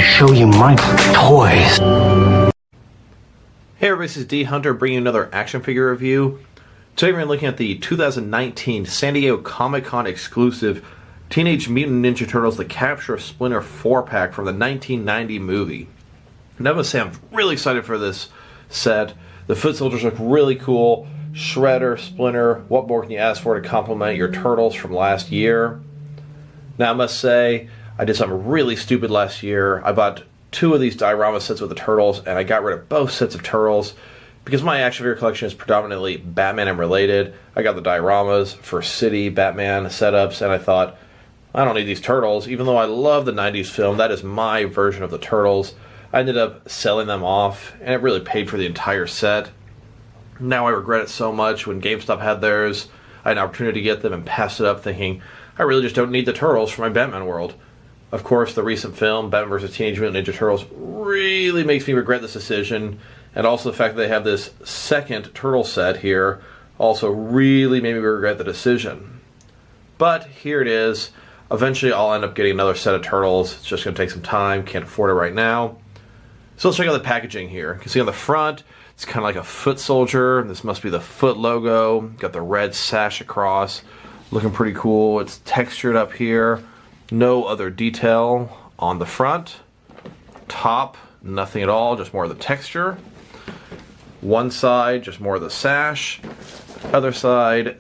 show you my toys. Hey everybody, this is D Hunter bringing you another action figure review. Today we're looking at the 2019 San Diego Comic-Con exclusive Teenage Mutant Ninja Turtles The Capture of Splinter 4-pack from the 1990 movie. And I must say I'm really excited for this set. The foot soldiers look really cool. Shredder, Splinter, what more can you ask for to complement your Turtles from last year? Now I must say, I did something really stupid last year. I bought 2 of these diorama sets with the Turtles, and I got rid of both sets of Turtles. Because my action figure collection is predominantly Batman and related, I got the dioramas for City, Batman setups, and I thought, I don't need these Turtles. Even though I love the 90s film, that is my version of the Turtles. I ended up selling them off, and it really paid for the entire set. Now I regret it so much. When GameStop had theirs, I had an opportunity to get them and passed it up thinking, I really just don't need the Turtles for my Batman world. Of course, the recent film, Batman vs. Teenage Mutant Ninja Turtles, really makes me regret this decision. And also the fact that they have this second Turtle set here also really made me regret the decision. But here it is. Eventually I'll end up getting another set of Turtles. It's just going to take some time. Can't afford it right now. So let's check out the packaging here. You can see on the front, it's kind of like a foot soldier. This must be the foot logo. Got the red sash across. Looking pretty cool. It's textured up here. No other detail on the front. Top, nothing at all, just more of the texture. One side, just more of the sash. Other side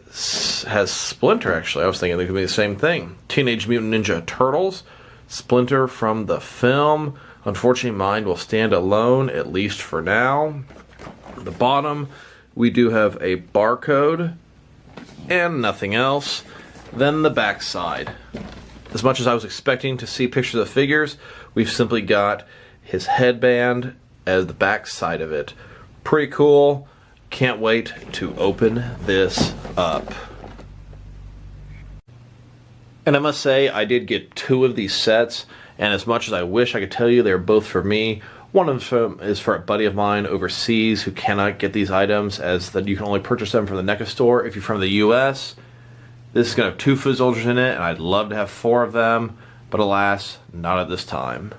has Splinter, actually. I was thinking they could be the same thing. Teenage Mutant Ninja Turtles. Splinter from the film. Unfortunately, mine will stand alone, at least for now. At the bottom, we do have a barcode and nothing else. Then the back side. As much as I was expecting to see pictures of the figures, we've simply got his headband as the back side of it. Pretty cool. Can't wait to open this up. And I must say, I did get 2 of these sets, and as much as I wish I could tell you they're both for me, one of them is for a buddy of mine overseas who cannot get these items, as that you can only purchase them from the Neca store if you're from the US. This is going to have 2 foot soldiers in it, and I'd love to have 4 of them, but alas, not at this time.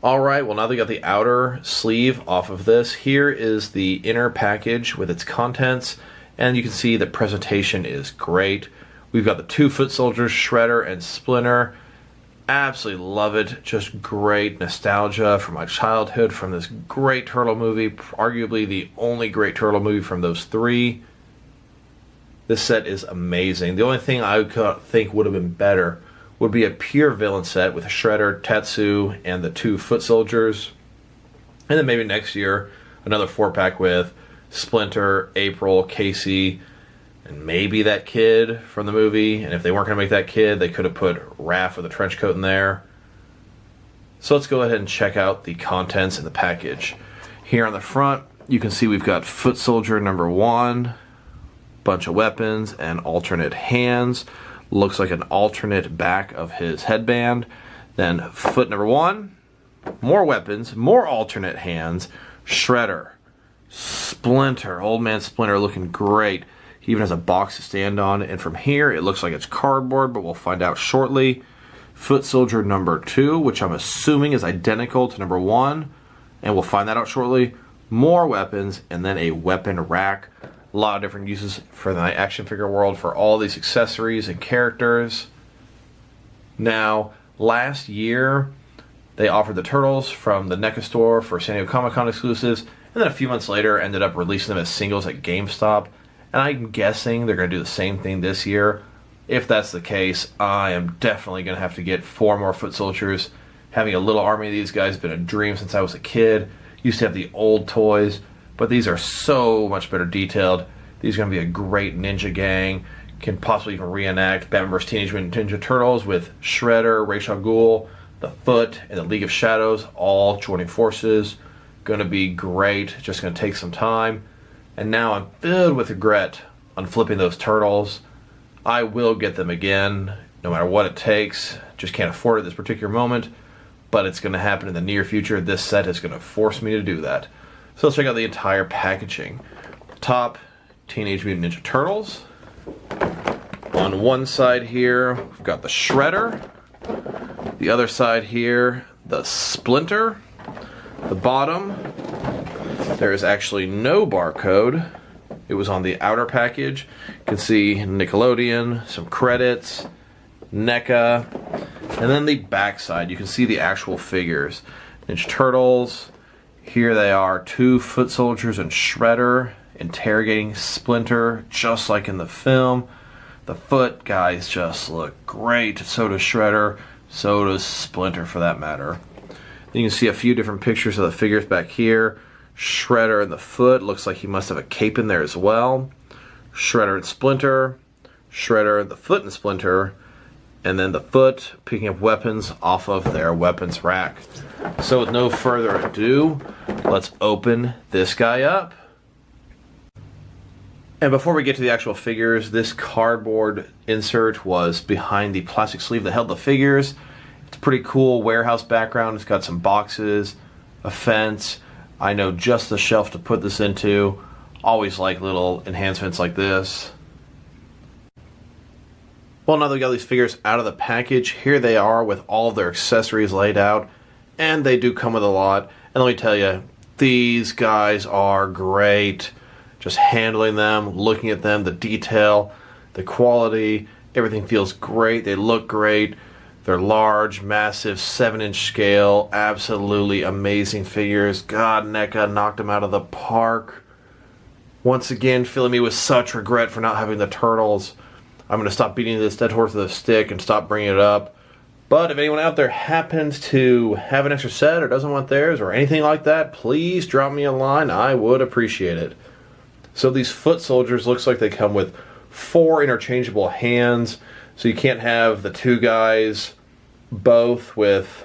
Alright, well now that we got the outer sleeve off of this, here is the inner package with its contents, and you can see the presentation is great. We've got the 2 foot soldiers, Shredder and Splinter. Absolutely love it. Just great nostalgia from my childhood, from this great Turtle movie, arguably the only great Turtle movie from those 3. This set is amazing. The only thing I could think would have been better would be a pure villain set with Shredder, Tetsu, and the 2 foot soldiers. And then maybe next year, another 4-pack with Splinter, April, Casey, and maybe that kid from the movie. And if they weren't going to make that kid, they could have put Raph with a trench coat in there. So let's go ahead and check out the contents in the package. Here on the front, you can see we've got foot soldier number 1, bunch of weapons and alternate hands. Looks like an alternate back of his headband. Then foot number 1, more weapons, more alternate hands. Shredder, Splinter, old man Splinter looking great. He even has a box to stand on, and from here it looks like it's cardboard, but we'll find out shortly. Foot soldier number 2, which I'm assuming is identical to number 1, and we'll find that out shortly. More weapons, and then a weapon rack. A lot of different uses for the action figure world for all these accessories and characters. Now, last year, they offered the Turtles from the Neca store for San Diego Comic-Con exclusives, and then a few months later ended up releasing them as singles at GameStop. And I'm guessing they're going to do the same thing this year. If that's the case, I am definitely going to have to get 4 more foot soldiers. Having a little army of these guys has been a dream since I was a kid. Used to have the old toys, but these are so much better detailed. These are going to be a great ninja gang. Can possibly even reenact Batman vs. Teenage Mutant Ninja Turtles with Shredder, Ra's al Ghul, the Foot, and the League of Shadows all joining forces. Going to be great. Just going to take some time. And now I'm filled with regret on flipping those Turtles. I will get them again, no matter what it takes. Just can't afford it at this particular moment. But it's going to happen in the near future. This set is going to force me to do that. So let's check out the entire packaging. Top, Teenage Mutant Ninja Turtles. On one side here, we've got the Shredder. The other side here, the Splinter. The bottom, there is actually no barcode. It was on the outer package. You can see Nickelodeon, some credits, Neca, and then the back side, you can see the actual figures. Ninja Turtles, here they are, 2 foot soldiers and Shredder interrogating Splinter, just like in the film. The foot guys just look great, so does Shredder, so does Splinter for that matter. You can see a few different pictures of the figures back here. Shredder and the foot, looks like he must have a cape in there as well. Shredder and Splinter, Shredder and the foot and Splinter, and then the foot picking up weapons off of their weapons rack. So with no further ado, let's open this guy up. And before we get to the actual figures, this cardboard insert was behind the plastic sleeve that held the figures. It's a pretty cool warehouse background. It's got some boxes, a fence. I know just the shelf to put this into. Always like little enhancements like this. Well, now that we got these figures out of the package, here they are with all of their accessories laid out. And they do come with a lot. And let me tell you, these guys are great. Just handling them, looking at them, the detail, the quality, everything feels great. They look great. They're large, massive, 7-inch scale, absolutely amazing figures. God, Neca knocked them out of the park. Once again, filling me with such regret for not having the Turtles. I'm going to stop beating this dead horse with a stick and stop bringing it up. But if anyone out there happens to have an extra set or doesn't want theirs or anything like that, please drop me a line. I would appreciate it. So these foot soldiers, looks like they come with 4 interchangeable hands. So you can't have the 2 guys both with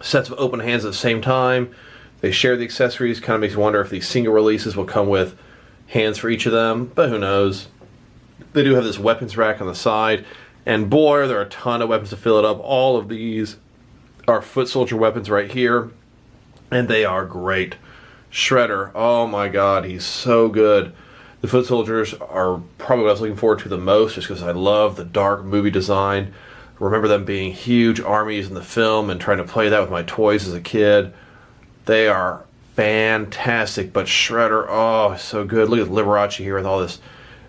sets of open hands at the same time. They share the accessories. Kind of makes you wonder if these single releases will come with hands for each of them, but who knows. They do have this weapons rack on the side, and boy, are there a ton of weapons to fill it up. All of these are foot soldier weapons right here, and they are great. Shredder, oh my god, he's so good. The foot soldiers are probably what I was looking forward to the most, just because I love the dark movie design. I remember them being huge armies in the film and trying to play that with my toys as a kid. They are fantastic, but Shredder, oh, so good. Look at Liberace here with all this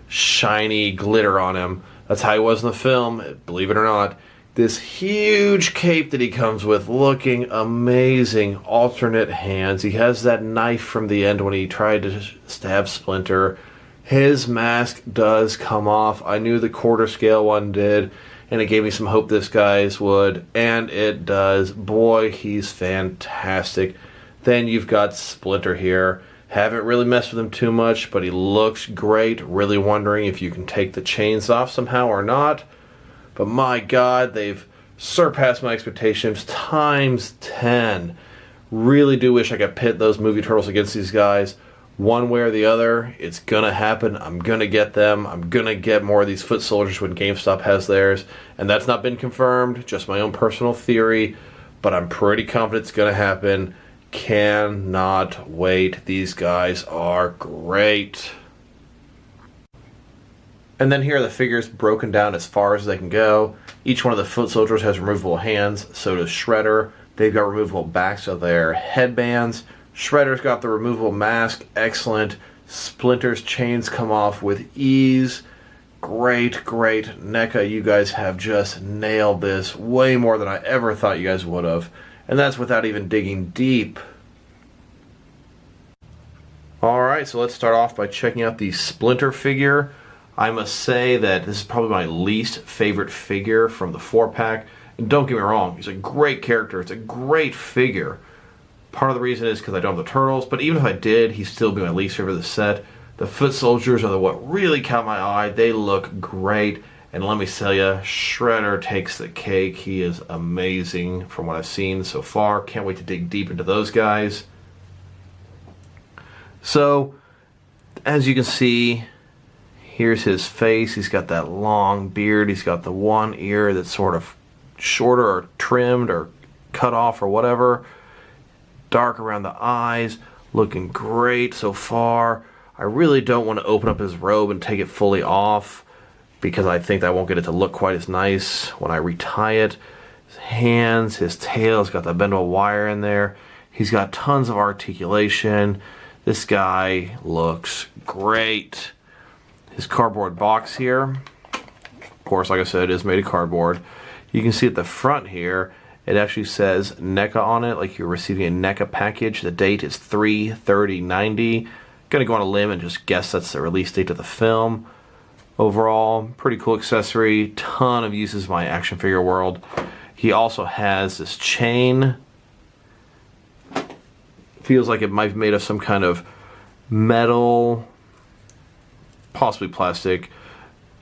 shiny glitter on him. That's how he was in the film, believe it or not. This huge cape that he comes with, looking amazing. Alternate hands. He has that knife from the end when he tried to stab Splinter. His mask does come off. I knew the quarter scale one did, and it gave me some hope this guy's would, and it does. Boy, he's fantastic. Then you've got Splinter here. Haven't really messed with him too much, but he looks great. Really wondering if you can take the chains off somehow or not. But my god, they've surpassed my expectations times 10. Really do wish I could pit those movie Turtles against these guys. One way or the other, it's gonna happen. I'm gonna get them. I'm gonna get more of these foot soldiers when GameStop has theirs. And that's not been confirmed, just my own personal theory. But I'm pretty confident it's gonna happen. Cannot wait. These guys are great. And then here are the figures broken down as far as they can go. Each one of the foot soldiers has removable hands, so does Shredder. They've got removable backs of their headbands. Shredder's got the removable mask, excellent. Splinter's chains come off with ease. Great, great. Neca, you guys have just nailed this way more than I ever thought you guys would have. And that's without even digging deep. Alright, so let's start off by checking out the Splinter figure. I must say that this is probably my least favorite figure from the 4-pack. And don't get me wrong, he's a great character. It's a great figure. Part of the reason is because I don't have the Turtles, but even if I did, he'd still be my least favorite of the set. The foot soldiers are what really caught my eye. They look great. And let me tell you, Shredder takes the cake. He is amazing from what I've seen so far. Can't wait to dig deep into those guys. So, as you can see, here's his face. He's got that long beard. He's got the one ear that's sort of shorter or trimmed or cut off or whatever. Dark around the eyes. Looking great so far. I really don't want to open up his robe and take it fully off, because I think I won't get it to look quite as nice when I retie it. His hands, his tail's got the bendable wire in there. He's got tons of articulation. This guy looks great. His cardboard box here, of course, like I said, it is made of cardboard. You can see at the front here, it actually says Neca on it, like you're receiving a Neca package. The date is 3/30/90. Gonna go on a limb and just guess that's the release date of the film. Overall, pretty cool accessory. Ton of uses in my action figure world. He also has this chain. Feels like it might be made of some kind of metal, possibly plastic.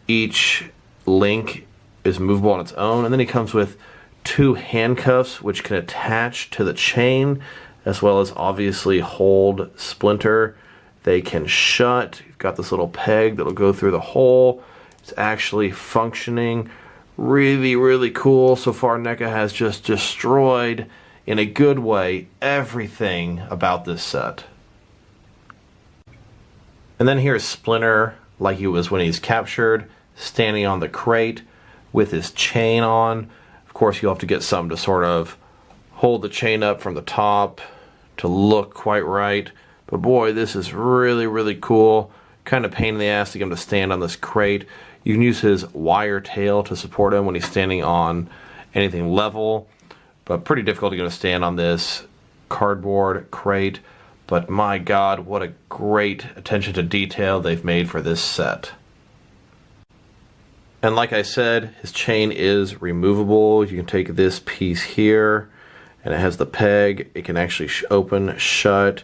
Each link is movable on its own, and then he comes with 2 handcuffs which can attach to the chain as well as obviously hold Splinter. They can shut. You've got this little peg that'll go through the hole. It's actually functioning. Really, really cool. So far, Neca has just destroyed, in a good way, everything about this set. And then here's Splinter, like he was when he's captured, standing on the crate with his chain on. Of course, you'll have to get something to sort of hold the chain up from the top to look quite right. But boy, this is really, really cool. Kind of pain in the ass to get him to stand on this crate. You can use his wire tail to support him when he's standing on anything level. But pretty difficult to get him to stand on this cardboard crate. But my God, what a great attention to detail they've made for this set. And like I said, his chain is removable. You can take this piece here, and it has the peg. It can actually open, shut.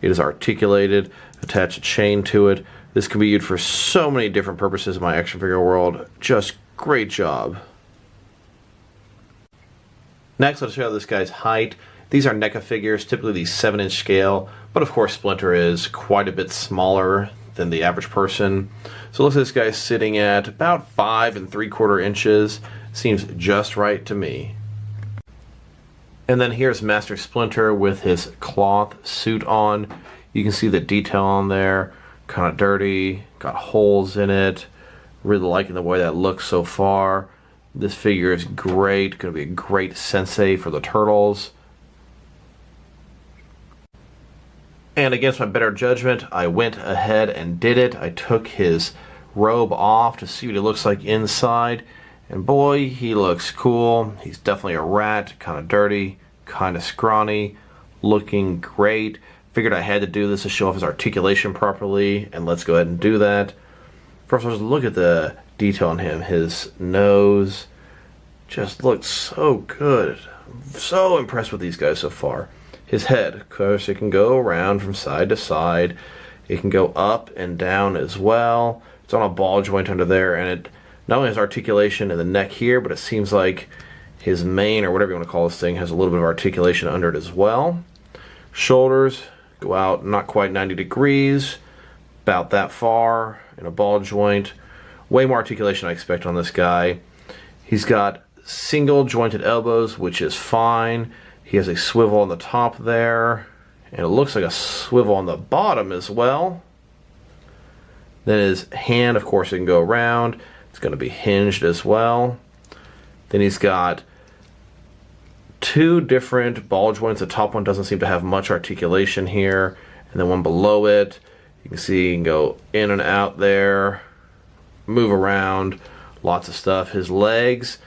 It is articulated. Attach a chain to it. This can be used for so many different purposes in my action figure world. Just great job. Next, let's show you this guy's height. These are Neca figures, typically the 7-inch scale, but of course Splinter is quite a bit smaller than the average person. So look at this guy sitting at about 5 3/4 inches. Seems just right to me. And then here's Master Splinter with his cloth suit on. You can see the detail on there. Kind of dirty, got holes in it. Really liking the way that looks so far. This figure is great. Going to be a great sensei for the turtles. And against my better judgment, I went ahead and did it. I took his robe off to see what he looks like inside. And boy, he looks cool. He's definitely a rat, kind of dirty, kind of scrawny, looking great. Figured I had to do this to show off his articulation properly, and let's go ahead and do that. First, let's look at the detail on him. His nose just looks so good. I'm so impressed with these guys so far. His head, of course, it can go around from side to side. It can go up and down as well. It's on a ball joint under there, and it not only has articulation in the neck here, but it seems like his mane, or whatever you want to call this thing, has a little bit of articulation under it as well. Shoulders go out not quite 90 degrees, about that far in a ball joint. Way more articulation I expect on this guy. He's got single jointed elbows, which is fine. He has a swivel on the top there, and it looks like a swivel on the bottom as well. Then his hand, of course, it can go around. It's going to be hinged as well. Then he's got 2 different ball joints. The top one doesn't seem to have much articulation here, and then one below it. You can see he can go in and out there, move around, lots of stuff. His legs,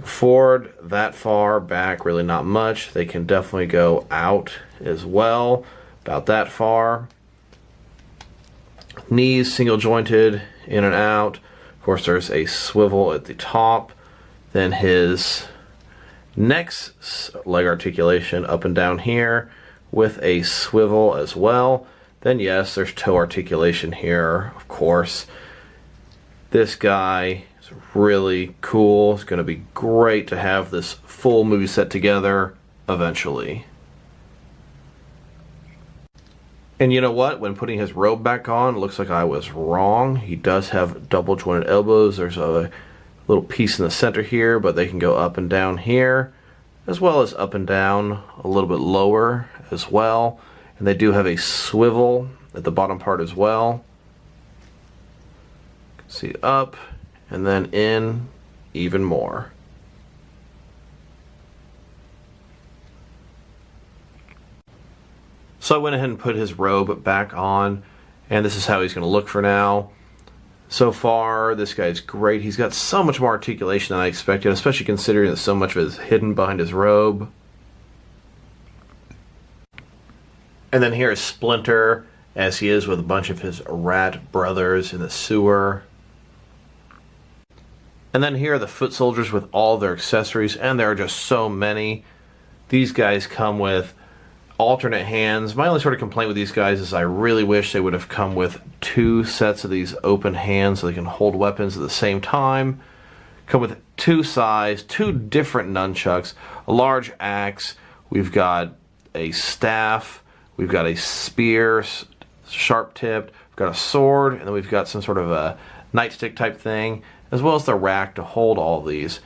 forward that far, back really not much. They can definitely go out as well, about that far. Knees single jointed, in and out. Of course, there's a swivel at the top. Then his next leg articulation up and down here with a swivel as well. Then yes, there's toe articulation here, of course. This guy is really cool. It's going to be great to have this full movie set together eventually. And you know what? When putting his robe back on, it looks like I was wrong. He does have double jointed elbows. There's a little piece in the center here, but they can go up and down here, as well as up and down a little bit lower as well. And they do have a swivel at the bottom part as well. You can see up and then in even more. So I went ahead and put his robe back on, and this is how he's going to look for now. So far, this guy's great. He's got so much more articulation than I expected, especially considering that so much of it is hidden behind his robe. And then here is Splinter, as he is with a bunch of his rat brothers in the sewer. And then here are the foot soldiers with all their accessories, and there are just so many. These guys come with alternate hands. My only sort of complaint with these guys is I really wish they would have come with 2 sets of these open hands so they can hold weapons at the same time. Come with 2 sides, 2 different nunchucks, a large axe, we've got a staff, we've got a spear, sharp tipped, we've got a sword, and then we've got some sort of a nightstick type thing, as well as the rack to hold all these.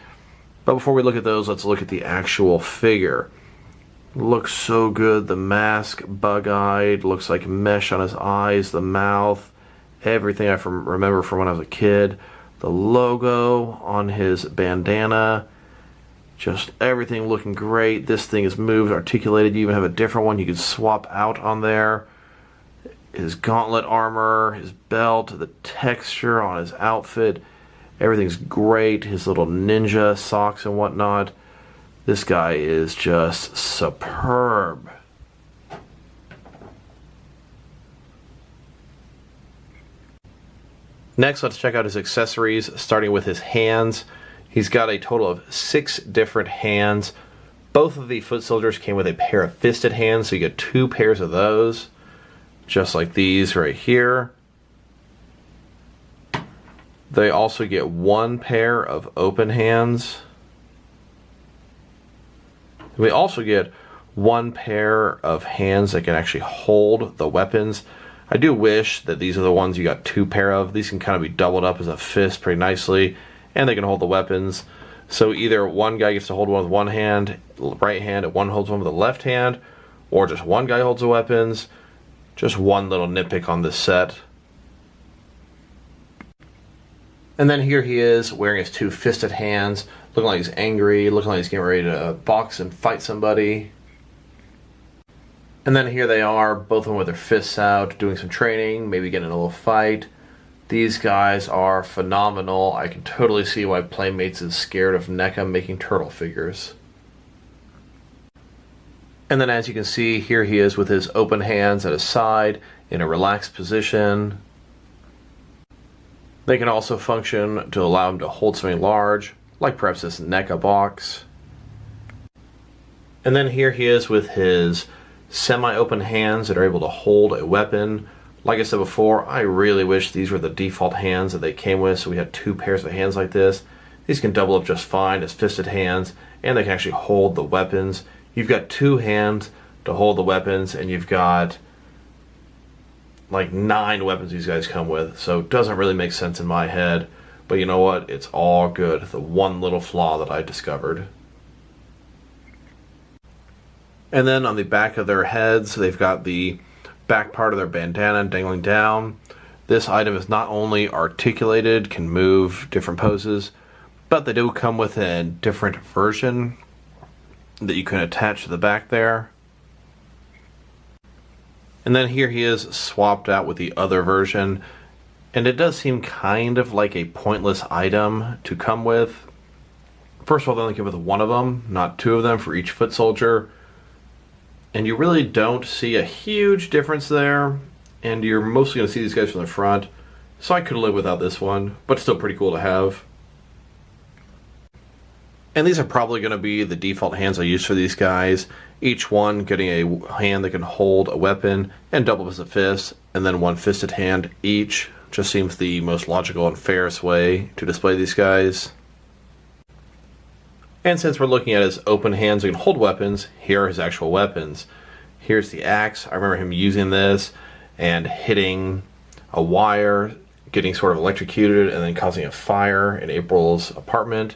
But before we look at those, let's look at the actual figure. Looks so good. The mask, bug-eyed, looks like mesh on his eyes, the mouth, everything I remember from when I was a kid. The logo on his bandana, just everything looking great. This thing is moved, articulated. You even have a different one you can swap out on there. His gauntlet armor, his belt, the texture on his outfit, everything's great. His little ninja socks and whatnot. This guy is just superb. Next, let's check out his accessories, starting with his hands. He's got a total of 6 different hands. Both of the foot soldiers came with a pair of fisted hands, so you get 2 pairs of those, just like these right here. They also get 1 pair of open hands. We also get 1 pair of hands that can actually hold the weapons. I do wish that these are the ones you got 2 pair of. These can kind of be doubled up as a fist pretty nicely, and they can hold the weapons. So either one guy gets to hold one with one hand, right hand, and one holds one with the left hand, or just one guy holds the weapons. Just one little nitpick on this set. And then here he is wearing his 2 fisted hands, looking like he's angry, looking like he's getting ready to box and fight somebody. And then here they are, both of them with their fists out, doing some training, maybe getting in a little fight. These guys are phenomenal. I can totally see why Playmates is scared of Neca making turtle figures. And then as you can see, here he is with his open hands at his side, in a relaxed position. They can also function to allow him to hold something large, like perhaps this Neca box. And then here he is with his semi-open hands that are able to hold a weapon. Like I said before, I really wish these were the default hands that they came with, so we had 2 pairs of hands like this. These can double up just fine as fisted hands, and they can actually hold the weapons. You've got 2 hands to hold the weapons, and you've got like 9 weapons these guys come with, so it doesn't really make sense in my head. But you know what? It's all good. The one little flaw that I discovered. And then on the back of their heads, they've got the back part of their bandana dangling down. This item is not only articulated, can move different poses, but they do come with a different version that you can attach to the back there. And then here he is swapped out with the other version, and it does seem kind of like a pointless item to come with. First of all, they only come with 1 of them, not 2 of them for each foot soldier. And you really don't see a huge difference there, and you're mostly going to see these guys from the front. So I could live without this one, but still pretty cool to have. And these are probably going to be the default hands I use for these guys. Each one getting a hand that can hold a weapon and double as a fist, and then 1 fisted hand each. Just seems the most logical and fairest way to display these guys. And since we're looking at his open hands that can hold weapons, here are his actual weapons. Here's the axe. I remember him using this and hitting a wire, getting sort of electrocuted, and then causing a fire in April's apartment.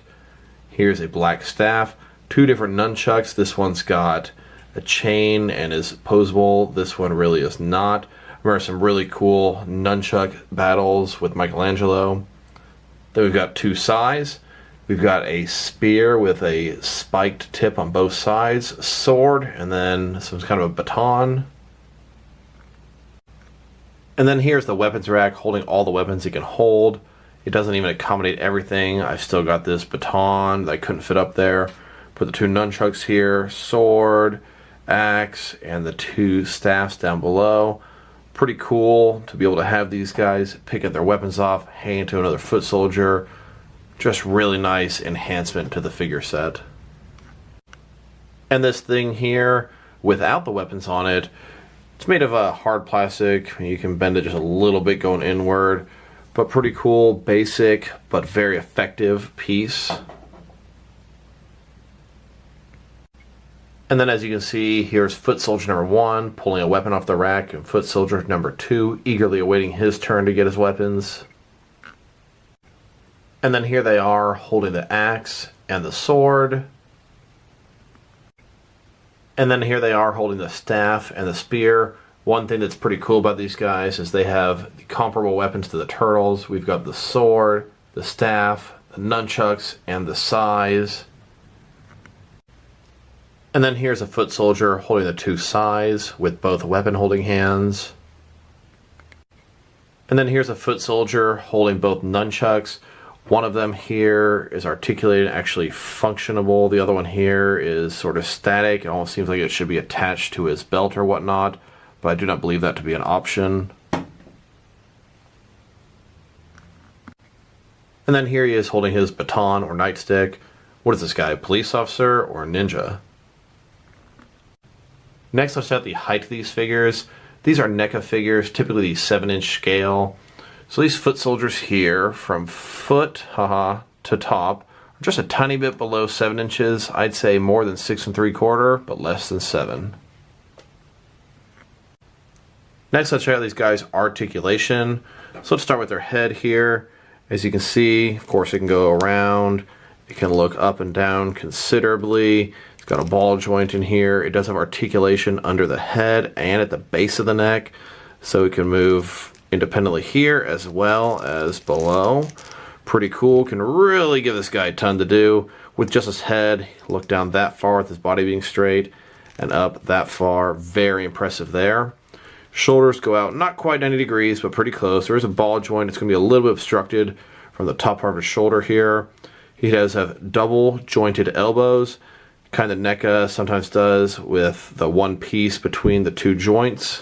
Here's a black staff, 2 different nunchucks. This one's got a chain and is posable. This one really is not. I remember some really cool nunchuck battles with Michelangelo. Then we've got 2 sais. We've got a spear with a spiked tip on both sides, a sword, and then some kind of a baton. And then here's the weapons rack holding all the weapons it can hold. It doesn't even accommodate everything. I've still got this baton that I couldn't fit up there. Put the 2 nunchucks here, sword, axe, and the 2 staffs down below. Pretty cool to be able to have these guys pick up their weapons off, hang into another foot soldier. Just really nice enhancement to the figure set. And this thing here, without the weapons on it, it's made of a hard plastic. You can bend it just a little bit going inward, but pretty cool, basic, but very effective piece. And then as you can see, here's foot soldier number 1 pulling a weapon off the rack, and foot soldier number 2 eagerly awaiting his turn to get his weapons. And then here they are holding the axe and the sword. And then here they are holding the staff and the spear. One thing that's pretty cool about these guys is they have the comparable weapons to the turtles. We've got the sword, the staff, the nunchucks, and the sais. And then here's a foot soldier holding the 2 sais with both weapon holding hands. And then here's a foot soldier holding both nunchucks. One of them here is articulated and actually functionable. The other one here is sort of static. It almost seems like it should be attached to his belt or whatnot, but I do not believe that to be an option. And then here he is holding his baton or nightstick. What is this guy, a police officer or a ninja? Next, let's set the height of these figures. These are Neca figures, typically the 7-inch scale. So these foot soldiers here, from foot to top, are just a tiny bit below 7 inches. I'd say more than 6 3/4, but less than 7. Next, let's check out these guys' articulation. So let's start with their head here. As you can see, of course, it can go around. It can look up and down considerably. It's got a ball joint in here. It does have articulation under the head and at the base of the neck, so it can move independently here as well as below. Pretty cool. Can really give this guy a ton to do with just his head. Look down that far with his body being straight and up that far. Very impressive there. Shoulders go out not quite 90 degrees, but pretty close. There is a ball joint. It's going to be a little bit obstructed from the top part of his shoulder here. He does have double jointed elbows, kind of Neca sometimes does, with the one piece between the 2 joints.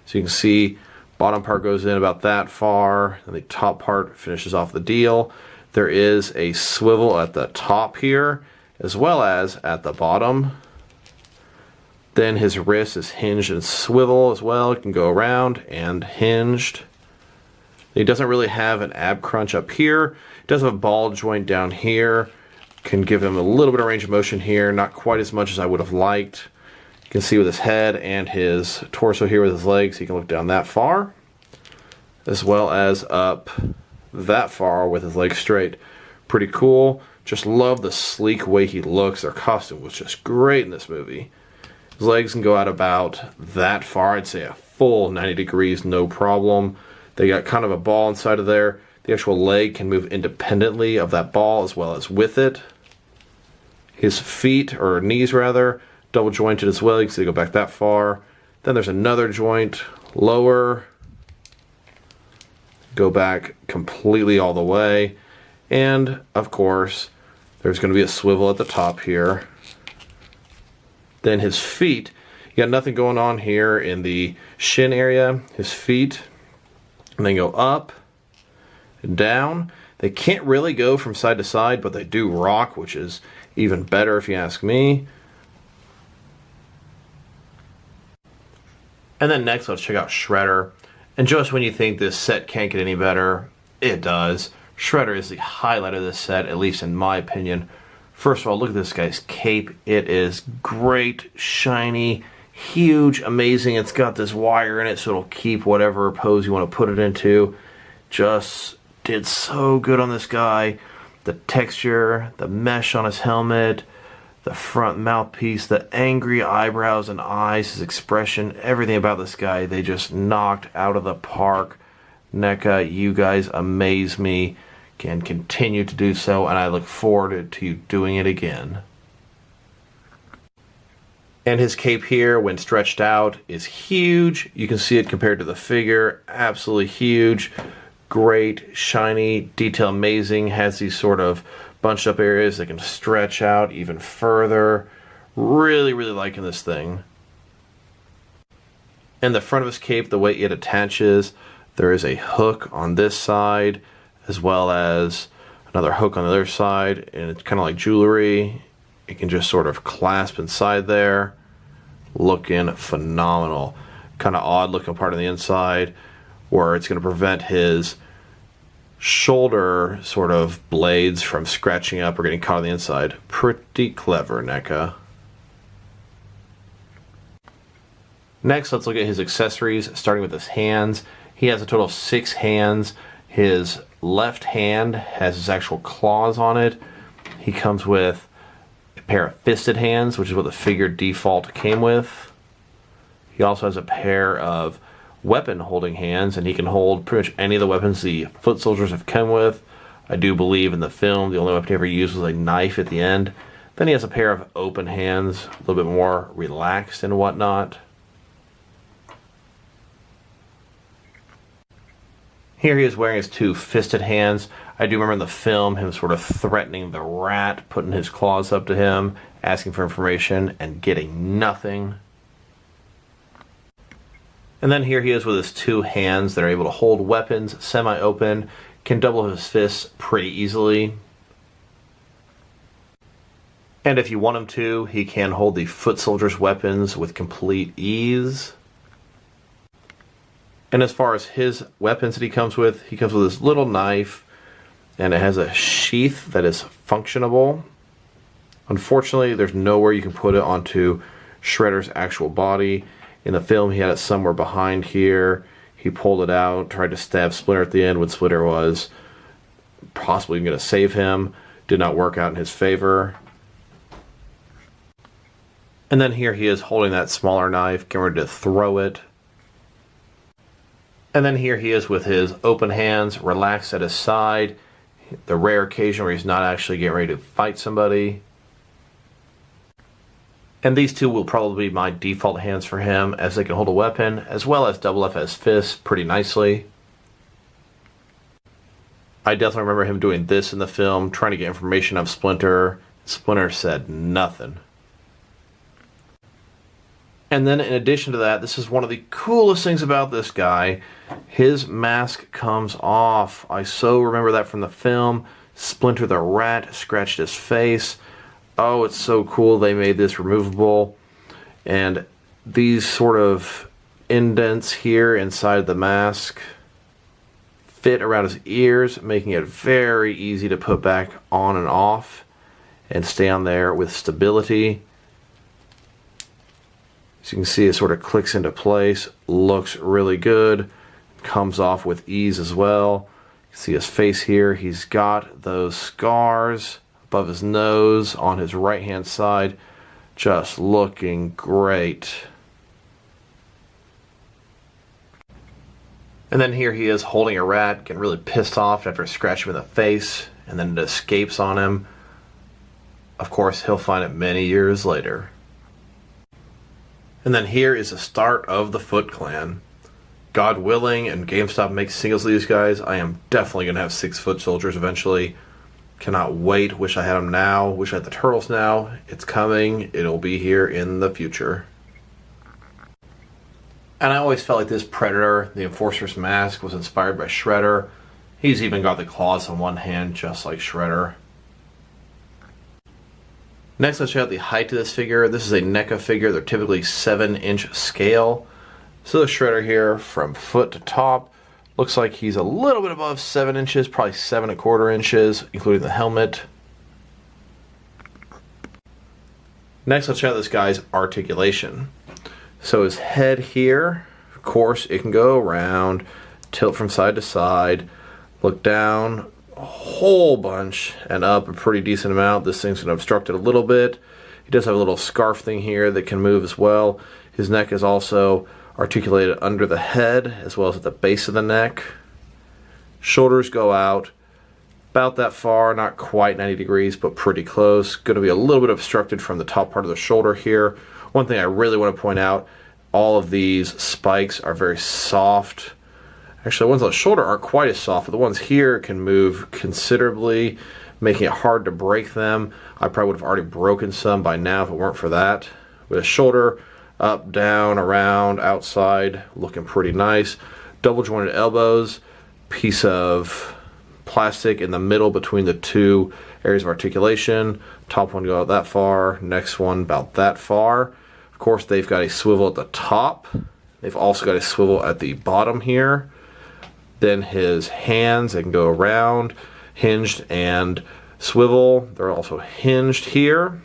So you can see bottom part goes in about that far, and the top part finishes off the deal. There is a swivel at the top here, as well as at the bottom. Then his wrist is hinged and swivel as well. It can go around and hinged. He doesn't really have an ab crunch up here. It does have a ball joint down here. Can give him a little bit of range of motion here, not quite as much as I would have liked. You can see with his head and his torso here with his legs, he can look down that far, as well as up that far with his legs straight. Pretty cool. Just love the sleek way he looks. Their costume was just great in this movie. His legs can go out about that far. I'd say a full 90 degrees, no problem. They got kind of a ball inside of there. The actual leg can move independently of that ball as well as with it. His feet, or knees rather, double jointed as well. You can see they go back that far. Then there's another joint lower. Go back completely all the way. And of course, there's going to be a swivel at the top here. Then his feet, you got nothing going on here in the shin area. His feet, and then go up and down. They can't really go from side to side, but they do rock, which is even better if you ask me. And then next, let's check out Shredder. And just when you think this set can't get any better, it does. Shredder is the highlight of this set, at least in my opinion. First of all, look at this guy's cape. It is great, shiny, huge, amazing. It's got this wire in it, so it'll keep whatever pose you want to put it into. Just did so good on this guy. The texture, the mesh on his helmet, the front mouthpiece, the angry eyebrows and eyes, his expression, everything about this guy, they just knocked out of the park. Neca, you guys amaze me. Can continue to do so, and I look forward to you doing it again. And his cape here, when stretched out, is huge. You can see it compared to the figure. Absolutely huge. Great, shiny, detail amazing. Has these sort of bunched up areas that can stretch out even further. Really, really liking this thing. And the front of his cape, the way it attaches, there is a hook on this side, as well as another hook on the other side. And it's kind of like jewelry. It can just sort of clasp inside there. Looking phenomenal. Kind of odd looking part on the inside where it's going to prevent his shoulder sort of blades from scratching up or getting caught on the inside. Pretty clever, Neca. Next, let's look at his accessories, starting with his hands. He has a total of 6 hands. His left hand has his actual claws on it. He comes with a pair of fisted hands, which is what the figure default came with. He also has a pair of weapon holding hands, and he can hold pretty much any of the weapons the foot soldiers have come with. I do believe in the film the only weapon he ever used was a knife at the end. Then he has a pair of open hands, a little bit more relaxed and whatnot. Here he is wearing his 2 fisted hands. I do remember in the film him sort of threatening the rat, putting his claws up to him, asking for information, and getting nothing. And then here he is with his 2 hands that are able to hold weapons, semi-open, can double his fists pretty easily. And if you want him to, he can hold the foot soldiers' weapons with complete ease. And as far as his weapons that he comes with this little knife, and it has a sheath that is functionable. Unfortunately, there's nowhere you can put it onto Shredder's actual body. In the film, he had it somewhere behind here. He pulled it out, tried to stab Splinter at the end when Splinter was possibly going to save him. Did not work out in his favor. And then here he is holding that smaller knife, getting ready to throw it. And then here he is with his open hands, relaxed at his side. The rare occasion where he's not actually getting ready to fight somebody. And these 2 will probably be my default hands for him, as they can hold a weapon, as well as double up as fists pretty nicely. I definitely remember him doing this in the film, trying to get information of Splinter. Splinter said nothing. And then in addition to that, this is one of the coolest things about this guy. His mask comes off. I so remember that from the film. Splinter the rat scratched his face. Oh, it's so cool they made this removable. And these sort of indents here inside the mask fit around his ears, making it very easy to put back on and off and stay on there with stability. As you can see, it sort of clicks into place, looks really good, comes off with ease as well. You can see his face here. He's got those scars above his nose on his right hand side, just looking great. And then here he is holding a rat, getting really pissed off after scratching him in the face, and then it escapes on him. Of course, he'll find it many years later. And then here is the start of the Foot Clan. God willing, and GameStop makes singles of these guys, I am definitely going to have 6 foot soldiers eventually. Cannot wait. Wish I had them now. Wish I had the turtles now. It's coming. It'll be here in the future. And I always felt like this Predator, the Enforcer's mask, was inspired by Shredder. He's even got the claws on one hand, just like Shredder. Next, let's check out the height of this figure. This is a Neca figure. They're typically 7-inch scale. So the Shredder here, from foot to top, looks like he's a little bit above 7 inches, probably 7¼ inches, including the helmet. Next, let's check out this guy's articulation. So his head here, of course, it can go around, tilt from side to side, look down a whole bunch, and up a pretty decent amount. This thing's going to obstruct it a little bit. He does have a little scarf thing here that can move as well. His neck is also articulated under the head as well as at the base of the neck. Shoulders go out. About that far, not quite 90 degrees, but pretty close. Going to be a little bit obstructed from the top part of the shoulder here. One thing I really want to point out, all of these spikes are very soft. Actually, the ones on the shoulder aren't quite as soft, but the ones here can move considerably, making it hard to break them. I probably would have already broken some by now if it weren't for that. With a shoulder, up, down, around, outside, looking pretty nice. Double jointed elbows, piece of plastic in the middle between the two areas of articulation. Top one go out that far, next one about that far. Of course, they've got a swivel at the top. They've also got a swivel at the bottom here. Then his hands, they can go around, hinged and swivel. They're also hinged here.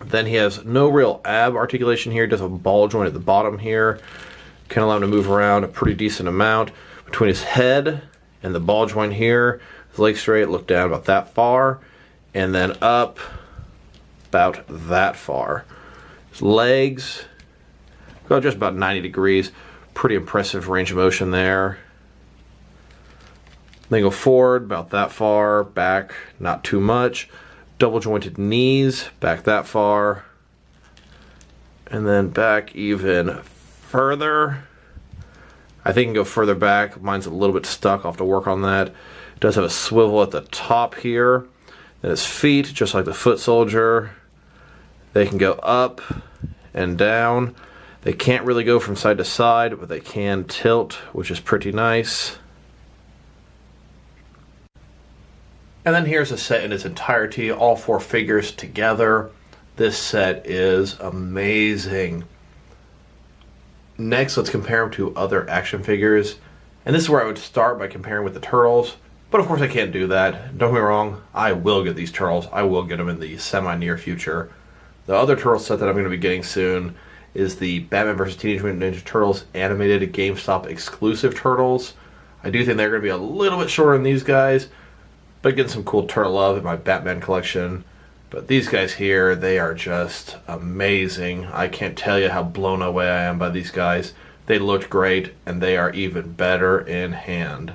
Then he has no real ab articulation here. He does have a ball joint at the bottom here. Can allow him to move around a pretty decent amount. Between his head and the ball joint here, his legs straight, look down about that far, and then up about that far. His legs go just about 90 degrees. Pretty impressive range of motion there. Then go forward about that far, back not too much. Double jointed knees, back that far, and then back even further. I think I can go further back. Mine's a little bit stuck. I'll have to work on that. It does have a swivel at the top here. Then his feet, just like the foot soldier, they can go up and down. They can't really go from side to side, but they can tilt, which is pretty nice. And then here's a set in its entirety, all 4 figures together. This set is amazing. Next, let's compare them to other action figures. And this is where I would start by comparing with the Turtles. But of course I can't do that. Don't get me wrong, I will get these Turtles. I will get them in the semi-near future. The other Turtle set that I'm going to be getting soon is the Batman vs. Teenage Mutant Ninja Turtles animated GameStop exclusive Turtles. I do think they're going to be a little bit shorter than these guys, but getting some cool turtle love in my Batman collection. But these guys here, they are just amazing. I can't tell you how blown away I am by these guys. They looked great, and they are even better in hand.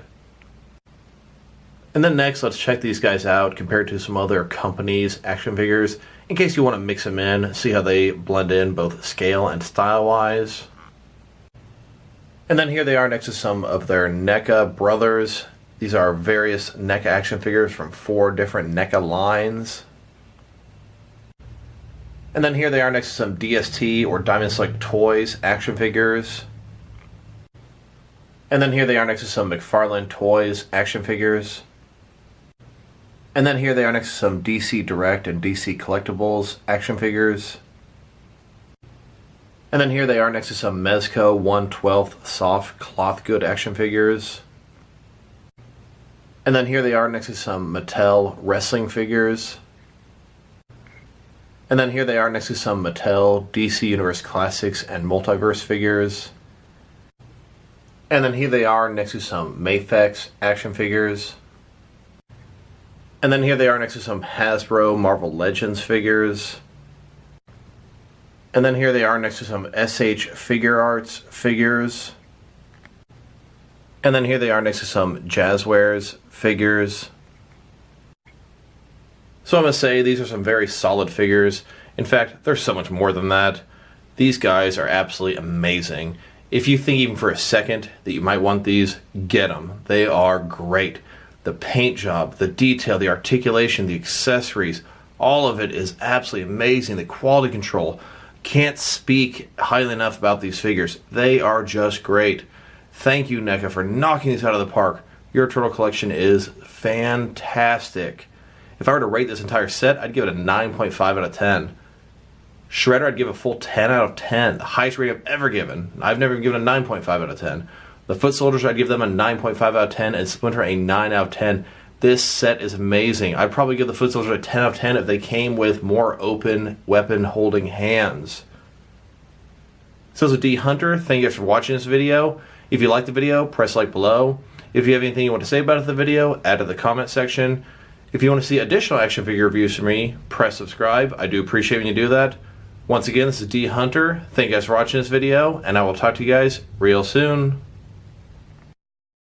And then next, let's check these guys out compared to some other companies' action figures, in case you want to mix them in, see how they blend in both scale and style-wise. And then here they are next to some of their Neca brothers. These are various Neca action figures from 4 different Neca lines. And then here they are next to some DST or Diamond Select Toys action figures. And then here they are next to some McFarlane Toys action figures. And then here they are next to some DC Direct and DC Collectibles action figures. And then here they are next to some Mezco 1/12 soft cloth good action figures. And then here they are next to some Mattel wrestling figures. And then here they are next to some Mattel DC Universe Classics and Multiverse figures. And then here they are next to some Mafex action figures. And then here they are next to some Hasbro Marvel Legends figures. And then here they are next to some SH Figure Arts figures. And then here they are next to some Jazzwares figures. So I must say, these are some very solid figures. In fact, there's so much more than that. These guys are absolutely amazing. If you think even for a second that you might want these, get them. They are great. The paint job, the detail, the articulation, the accessories, all of it is absolutely amazing. The quality control. Can't speak highly enough about these figures. They are just great. Thank you, Neca, for knocking these out of the park. Your turtle collection is fantastic. If I were to rate this entire set, I'd give it a 9.5 out of 10. Shredder, I'd give a full 10 out of 10. The highest rating I've ever given. I've never even given a 9.5 out of 10. The Foot Soldiers, I'd give them a 9.5 out of 10, and Splinter a 9 out of 10. This set is amazing. I'd probably give the Foot Soldiers a 10 out of 10 if they came with more open weapon-holding hands. So this is D Hunter. Thank you guys for watching this video. If you liked the video, press like below. If you have anything you want to say about the video, add to the comment section. If you want to see additional action figure reviews from me, press subscribe. I do appreciate when you do that. Once again, this is D Hunter. Thank you guys for watching this video, and I will talk to you guys real soon.